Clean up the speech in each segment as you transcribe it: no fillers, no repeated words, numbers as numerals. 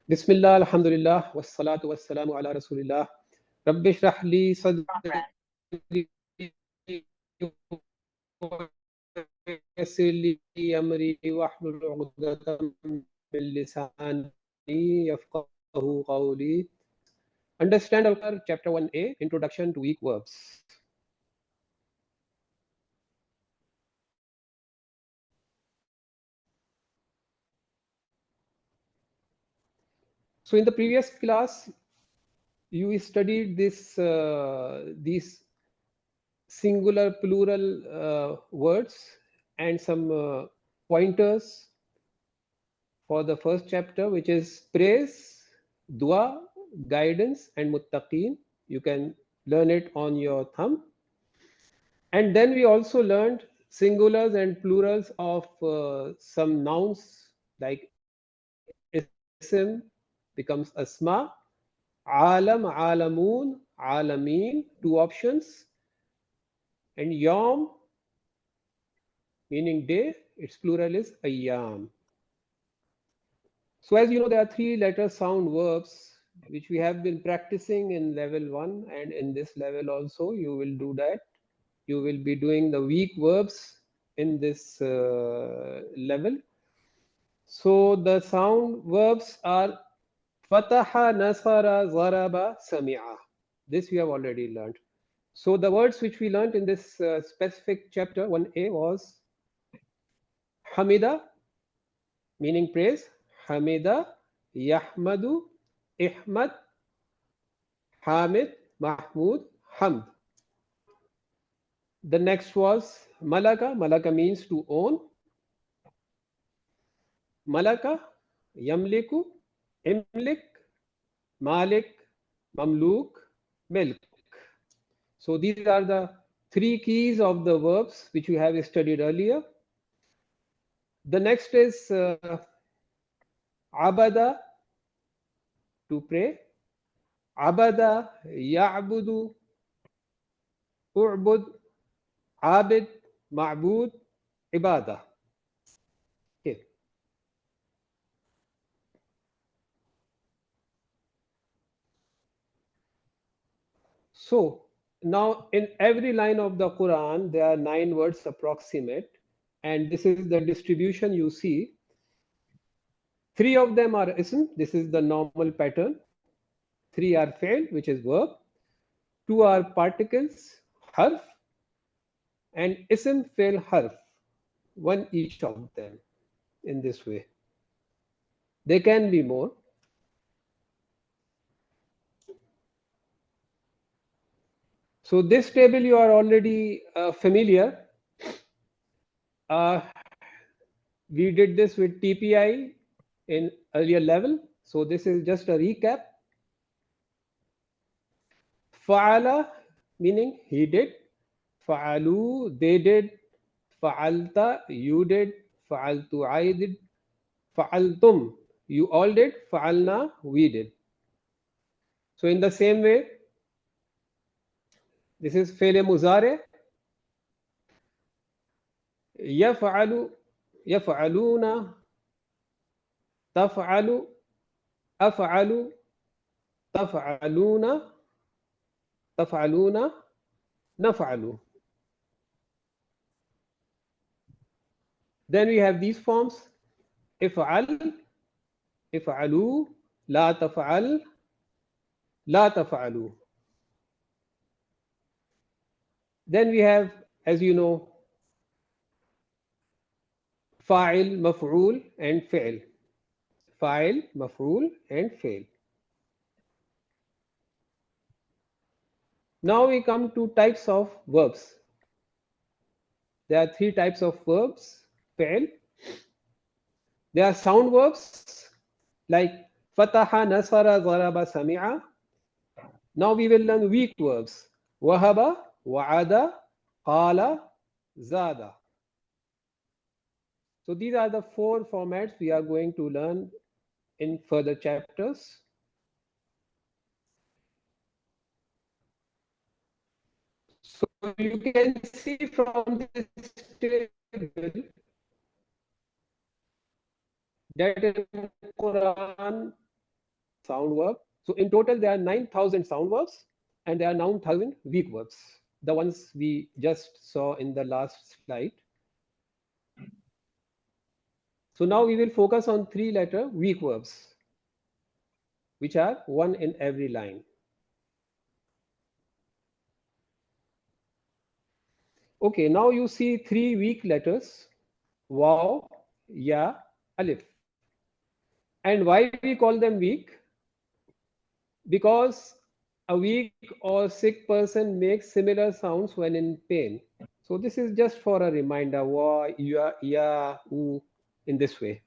Bismillah, alhamdulillah, wassalatu wassalamu ala rasulillah. Rabbi shrah li sadri yassir li amri wahlul 'uqdatam min lisani yafqahu qawli. Understand Al-Qur'an, Chapter 1a, Introduction to Weak Verbs. So in the previous class, you studied these singular, plural words and some pointers for the first chapter, which is praise, dua, guidance, and muttaqeen. You can learn it on your thumb. And then we also learned singulars and plurals of some nouns like ism becomes asma, alam, alamun, alameen, two options, and yom meaning day, its plural is ayyam. So as you know, there are three letter sound verbs which we have been practicing in level 1, and in this level also you will do that. You will be doing the weak verbs in this level. So the sound verbs are fataha, nasara, zaraba, sami'a. This we have already learned. So the words which we learned in this specific chapter 1a was hamida, meaning praise, hamida, yahmadu, ihmad, hamid, mahmud, hamd. The next was malaka. Malaka means to own. Malaka, yamliku, imlik, malik, mamluk, milk. So these are the three keys of the verbs which we have studied earlier. The next is abada, to pray. Abada, ya'budu, u'bud, abid, ma'bud, ibadah. Okay. So now in every line of the Quran, there are 9 words approximate, and this is the distribution you see. 3 of them are ism, this is the normal pattern. 3 are fi'l, which is verb. 2 are particles, harf, and ism, fi'l, harf, one each of them in this way. There can be more. So this table you are already familiar. We did this with TPI in earlier level. So this is just a recap. Fa'ala meaning he did. Fa'alu, they did. Fa'alta, you did. Fa'altu, I did. Fa'altum, you all did. Fa'alna, we did. So in the same way, this is Fe'le Muzare. Yaf'alu, yaf'aluna, taf'alu, af'alu, taf'aluna, taf'aluna, naf'alu. Then we have these forms: if'al, if'alu, la taf'al, la taf'alu. Then we have, as you know, fa'il, maf'ul, and fi'l. Fa'il, maf'ul, and fi'l. Now we come to types of verbs. There are 3 types of verbs, fi'l. There are sound verbs like fataha, nasara, zaraba, sami'a. Now we will learn weak verbs: wahaba, wa'ada, qala, zada. So these are the 4 formats we are going to learn in further chapters. So you can see from this table that in Quran sound verb. So in total, there are 9,000 sound verbs and there are 9,000 weak verbs, the ones we just saw in the last slide. So now we will focus on three-letter weak verbs, which are one in every line. Okay, now you see three weak letters: waw, ya, alif. And why we call them weak? Because a weak or sick person makes similar sounds when in pain. So this is just for a reminder: wa, ya, u, in this way.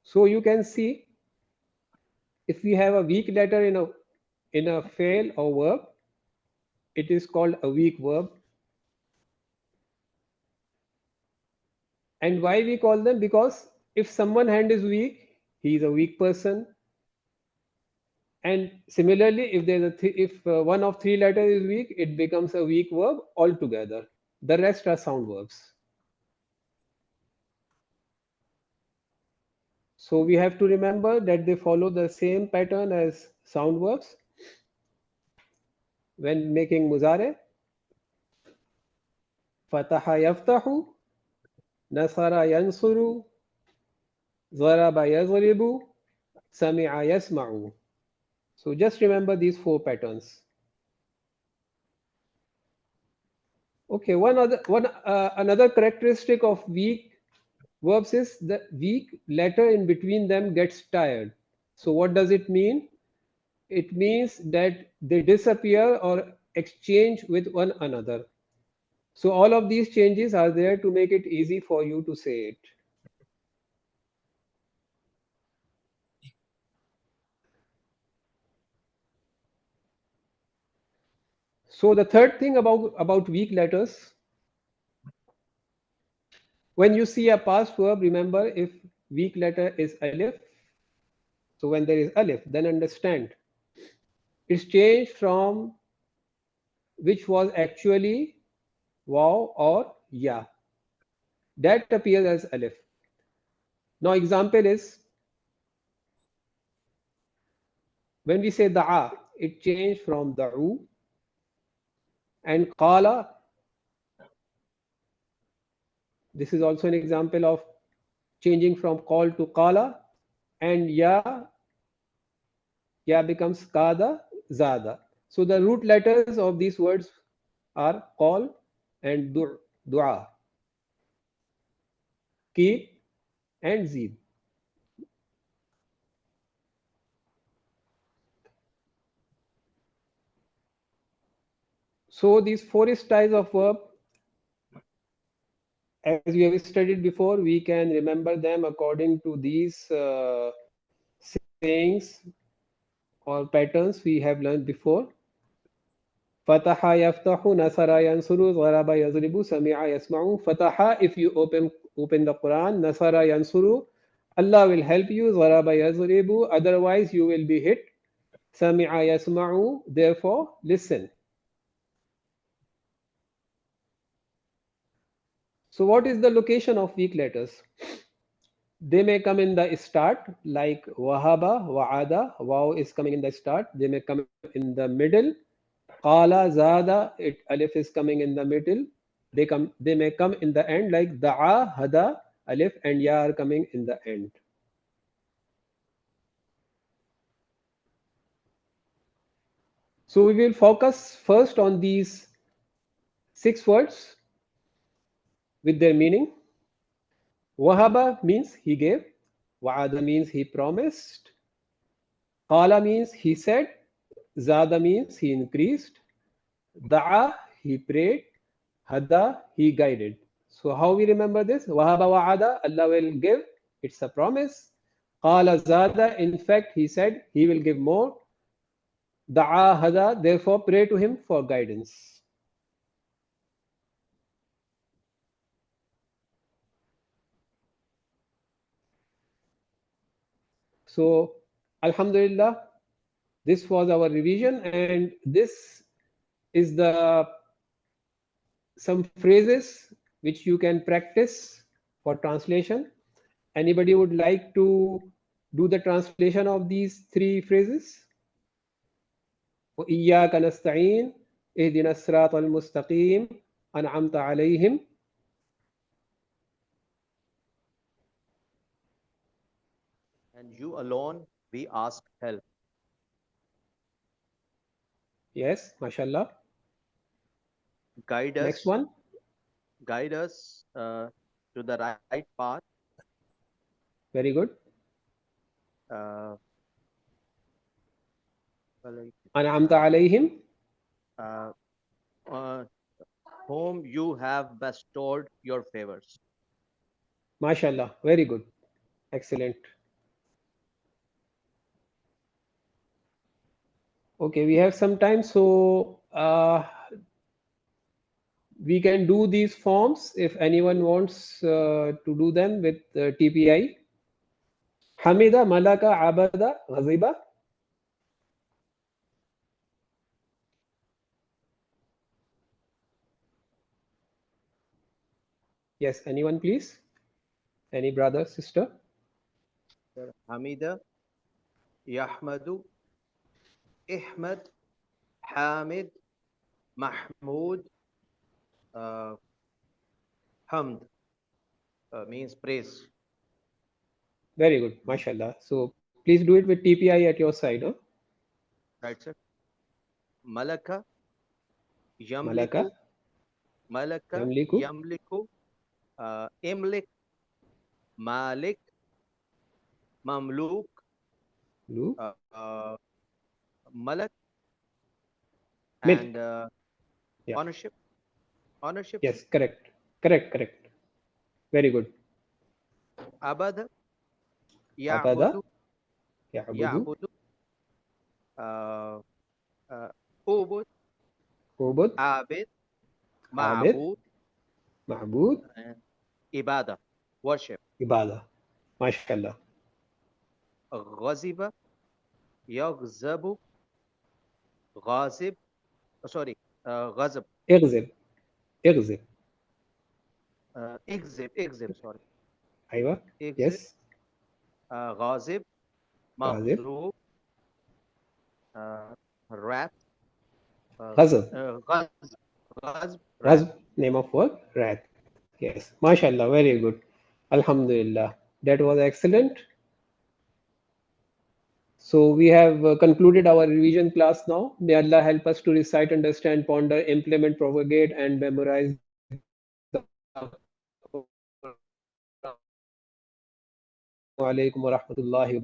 So you can see, if we have a weak letter in a fail or verb, it is called a weak verb. And why we call them? Because if someone hand is weak, he is a weak person. And similarly, if there's if one of three letters is weak, it becomes a weak verb altogether. The rest are sound verbs. So we have to remember that they follow the same pattern as sound verbs when making muzare. Fataha yaftahu, nasara yansuru, zaraba yazribu, sami'a yasma'u. So just remember these four patterns. Okay, another characteristic of weak verbs is the weak letter in between them gets tired. So what does it mean? It means that they disappear or exchange with one another. So all of these changes are there to make it easy for you to say it. So the third thing about weak letters, when you see a past verb, remember if weak letter is alif. So when there is alif, then understand it's changed from which was actually waw or ya. That appears as alif. Now example is when we say da'a, it changed from da'u, and qala. This is also an example of changing from qal to qala, and ya becomes kada, zada. So the root letters of these words are qal and du'a, keep and zid. So these four styles of verb, as we have studied before, we can remember them according to these sayings or patterns we have learned before. Fataha yaftahu, nasara yansuru, zaraba yazribu, sami'a yasma'u. Fataha, if you open the Quran, nasara yansuru, Allah will help you, zaraba yazribu, otherwise you will be hit. Sami'a yasma'u, therefore listen. So what is the location of weak letters? They may come in the start, like wahaba, wa'ada, waw is coming in the start. They may come in the middle. Qala, zada, alif is coming in the middle. They may come in the end, like da'a, hada, alif and ya are coming in the end. So we will focus first on these 6 words with their meaning. Wahaba means he gave. Wa'ada means he promised. Qala means he said. Zada means he increased. Da'a, he prayed. Hada, he guided. So how we remember this? Wahaba wa'ada, Allah will give. It's a promise. Qala zada, in fact, he said he will give more. Da'a hada, therefore pray to him for guidance. So, Alhamdulillah, this was our revision, and this is the some phrases which you can practice for translation. Anybody would like to do the translation of these three phrases? وإياك نستعين اهدنا الصراط المستقيم أنعمت عليهم. And you alone we ask help. Yes, mashallah. Guide Next us, one. guide us to the right path. Very good. Uh, like, أنعمت uh, عليهم. uh, uh, whom you have bestowed your favors. Mashallah. Very good. Excellent. Okay, we have some time, so we can do these forms if anyone wants to do them with TPI. Hamida, Malaka, Abada, Ghaziba. Yes, anyone please? Any brother, sister? Hamida, Yahmadu, Ihmad, Hamid, Mahmud, uh, Hamd means praise. Very good, mashallah. So please do it with TPI at your side. Huh? Right, sir. Malaka, Malaka, Yamliku, Malaka, Yamliku, Yamliku, Imlik, Malik, Mamluk, Lu, uh, Malak, and Milk. Yeah. ownership. Ownership, sir. Yes, correct. Correct, correct. Very good. Abada, Abada, Ya'budu, Ya'budu, Ya'budu, uh, uh, Ubud, Ubud, Abid, Abid, Ma'bud, Mahbud, and Ibadah, worship. Ibada. Mashallah. Ghaziba, Yaghzabu, Ghazib, sorry, Ghazab, Ighzib, Ighzib. Exib, sorry, Aywa. Exib, Yes. Ghazib, Ghazib. Maghzub, Rat, Ghazab. Ghazb, Rat. Ghazb, name of word, wrath. Yes. Mashallah. Very good. Alhamdulillah. That was excellent. So we have concluded our revision class now. May Allah help us to recite, understand, ponder, implement, propagate, and memorize the Quran. Assalamu alaikum wa rahmatullahi wa barakatuh.